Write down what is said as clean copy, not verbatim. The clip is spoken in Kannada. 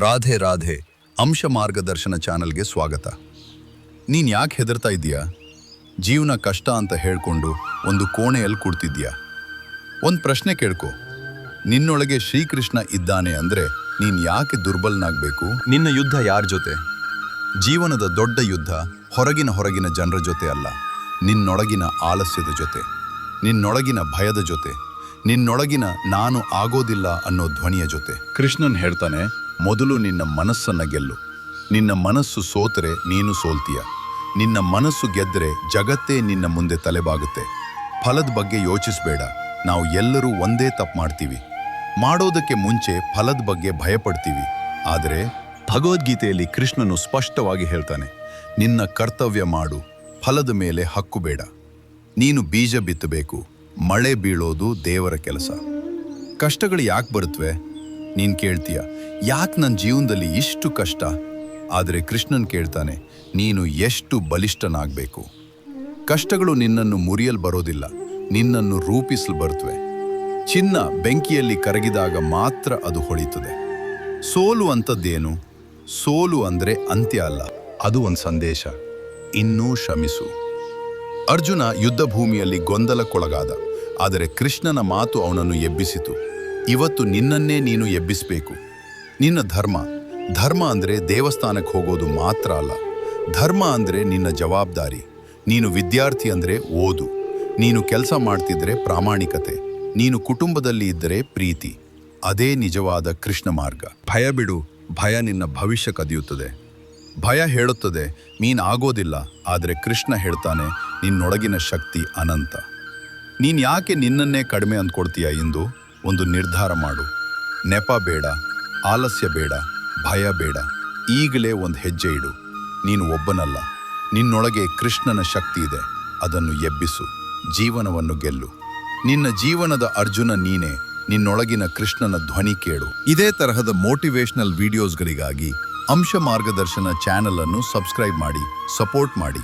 ರಾಧೆ ರಾಧೆ ಅಂಶ ಮಾರ್ಗದರ್ಶನ ಚಾನಲ್ಗೆ ಸ್ವಾಗತ. ನೀನು ಯಾಕೆ ಹೆದರ್ತಾ ಇದೀಯಾ? ಜೀವನ ಕಷ್ಟ ಅಂತ ಹೇಳ್ಕೊಂಡು ಒಂದು ಕೋಣೆಯಲ್ಲಿ ಕೂಡ್ತಿದ್ಯಾ? ಒಂದು ಪ್ರಶ್ನೆ ಕೇಳ್ಕೊ, ನಿನ್ನೊಳಗೆ ಶ್ರೀಕೃಷ್ಣ ಇದ್ದಾನೆ ಅಂದರೆ ನೀನು ಯಾಕೆ ದುರ್ಬಲನಾಗಬೇಕು? ನಿನ್ನ ಯುದ್ಧ ಯಾರ ಜೊತೆ? ಜೀವನದ ದೊಡ್ಡ ಯುದ್ಧ ಹೊರಗಿನ ಜನರ ಜೊತೆ ಅಲ್ಲ, ನಿನ್ನೊಳಗಿನ ಆಲಸ್ಯದ ಜೊತೆ, ನಿನ್ನೊಳಗಿನ ಭಯದ ಜೊತೆ, ನಿನ್ನೊಳಗಿನ ನಾನು ಆಗೋದಿಲ್ಲ ಅನ್ನೋ ಧ್ವನಿಯ ಜೊತೆ. ಕೃಷ್ಣನ್ ಹೇಳ್ತಾನೆ, ಮೊದಲು ನಿನ್ನ ಮನಸ್ಸನ್ನ ಗೆಲ್ಲು. ನಿನ್ನ ಮನಸ್ಸು ಸೋತರೆ ನೀನು ಸೋಲ್ತೀಯ. ನಿನ್ನ ಮನಸ್ಸು ಗೆದ್ದರೆ ಜಗತ್ತೇ ನಿನ್ನ ಮುಂದೆ ತಲೆಬಾಗುತ್ತೆ. ಫಲದ ಬಗ್ಗೆ ಯೋಚಿಸಬೇಡ. ನಾವು ಎಲ್ಲರೂ ಒಂದೇ ತಪ್ಪು ಮಾಡ್ತೀವಿ. ಮಾಡೋದಕ್ಕೆ ಮುಂಚೆ ಫಲದ ಬಗ್ಗೆ ಭಯಪಡ್ತೀವಿ. ಆದರೆ ಭಗವದ್ಗೀತೆಯಲ್ಲಿ ಕೃಷ್ಣನು ಸ್ಪಷ್ಟವಾಗಿ ಹೇಳ್ತಾನೆ, ನಿನ್ನ ಕರ್ತವ್ಯ ಮಾಡು, ಫಲದ ಮೇಲೆ ಹಕ್ಕು ಬೇಡ. ನೀನು ಬೀಜ ಬಿತ್ತಬೇಕು, ಮಳೆ ಬೀಳೋದು ದೇವರ ಕೆಲಸ. ಕಷ್ಟಗಳು ಯಾಕೆ ಬರುತ್ತವೆ? ನೀನು ಕೇಳ್ತೀಯ, ಯಾಕೆ ನನ್ನ ಜೀವನದಲ್ಲಿ ಇಷ್ಟು ಕಷ್ಟ? ಆದರೆ ಕೃಷ್ಣನ್ ಕೇಳ್ತಾನೆ, ನೀನು ಎಷ್ಟು ಬಲಿಷ್ಠನಾಗಬೇಕು. ಕಷ್ಟಗಳು ನಿನ್ನನ್ನು ಮುರಿಯಲು ಬರೋದಿಲ್ಲ, ನಿನ್ನನ್ನು ರೂಪಿಸಲು ಬರುತ್ತವೆ. ಚಿನ್ನ ಬೆಂಕಿಯಲ್ಲಿ ಕರಗಿದಾಗ ಮಾತ್ರ ಅದು ಹೊಳಿತದೆ. ಸೋಲು ಅಂಥದ್ದೇನು? ಸೋಲು ಅಂದರೆ ಅಂತ್ಯ ಅಲ್ಲ, ಅದು ಒಂದು ಸಂದೇಶ. ಇನ್ನೂ ಶ್ರಮಿಸು. ಅರ್ಜುನ ಯುದ್ಧ ಭೂಮಿಯಲ್ಲಿ ಗೊಂದಲಕ್ಕೊಳಗಾದ, ಆದರೆ ಕೃಷ್ಣನ ಮಾತು ಅವನನ್ನು ಎಬ್ಬಿಸಿತು. ಇವತ್ತು ನಿನ್ನನ್ನೇ ನೀನು ಎಬ್ಬಿಸಬೇಕು. ನಿನ್ನ ಧರ್ಮ ಅಂದರೆ ದೇವಸ್ಥಾನಕ್ಕೆ ಹೋಗೋದು ಮಾತ್ರ ಅಲ್ಲ. ಧರ್ಮ ಅಂದರೆ ನಿನ್ನ ಜವಾಬ್ದಾರಿ. ನೀನು ವಿದ್ಯಾರ್ಥಿ ಅಂದರೆ ಓದು. ನೀನು ಕೆಲಸ ಮಾಡ್ತಿದ್ರೆ ಪ್ರಾಮಾಣಿಕತೆ. ನೀನು ಕುಟುಂಬದಲ್ಲಿ ಇದ್ದರೆ ಪ್ರೀತಿ. ಅದೇ ನಿಜವಾದ ಕೃಷ್ಣ ಮಾರ್ಗ. ಭಯ ಬಿಡು, ಭಯ ನಿನ್ನ ಭವಿಷ್ಯ ಕದಿಯುತ್ತದೆ. ಭಯ ಹೇಳುತ್ತದೆ ನೀನು ಆಗೋದಿಲ್ಲ, ಆದರೆ ಕೃಷ್ಣ ಹೇಳ್ತಾನೆ, ನಿನ್ನೊಳಗಿನ ಶಕ್ತಿ ಅನಂತ. ನೀನು ಯಾಕೆ ನಿನ್ನನ್ನೇ ಕಡಿಮೆ ಅಂದ್ಕೊಡ್ತೀಯ? ಇಂದು ಒಂದು ನಿರ್ಧಾರ ಮಾಡು. ನೆಪ ಬೇಡ, ಆಲಸ್ಯ ಬೇಡ, ಭಯ ಬೇಡ. ಈಗಲೇ ಒಂದು ಹೆಜ್ಜೆ ಇಡು. ನೀನು ಒಬ್ಬನಲ್ಲ, ನಿನ್ನೊಳಗೆ ಕೃಷ್ಣನ ಶಕ್ತಿ ಇದೆ. ಅದನ್ನು ಎಬ್ಬಿಸು, ಜೀವನವನ್ನು ಗೆಲ್ಲು. ನಿನ್ನ ಜೀವನದ ಅರ್ಜುನ ನೀನೇ. ನಿನ್ನೊಳಗಿನ ಕೃಷ್ಣನ ಧ್ವನಿ ಕೇಳು. ಇದೇ ತರಹದ ಮೋಟಿವೇಶನಲ್ ವಿಡಿಯೋಸ್ಗಳಿಗಾಗಿ ಅಂಶ ಮಾರ್ಗದರ್ಶನ ಚಾನೆಲ್ ಅನ್ನು ಸಬ್ಸ್ಕ್ರೈಬ್ ಮಾಡಿ, ಸಪೋರ್ಟ್ ಮಾಡಿ.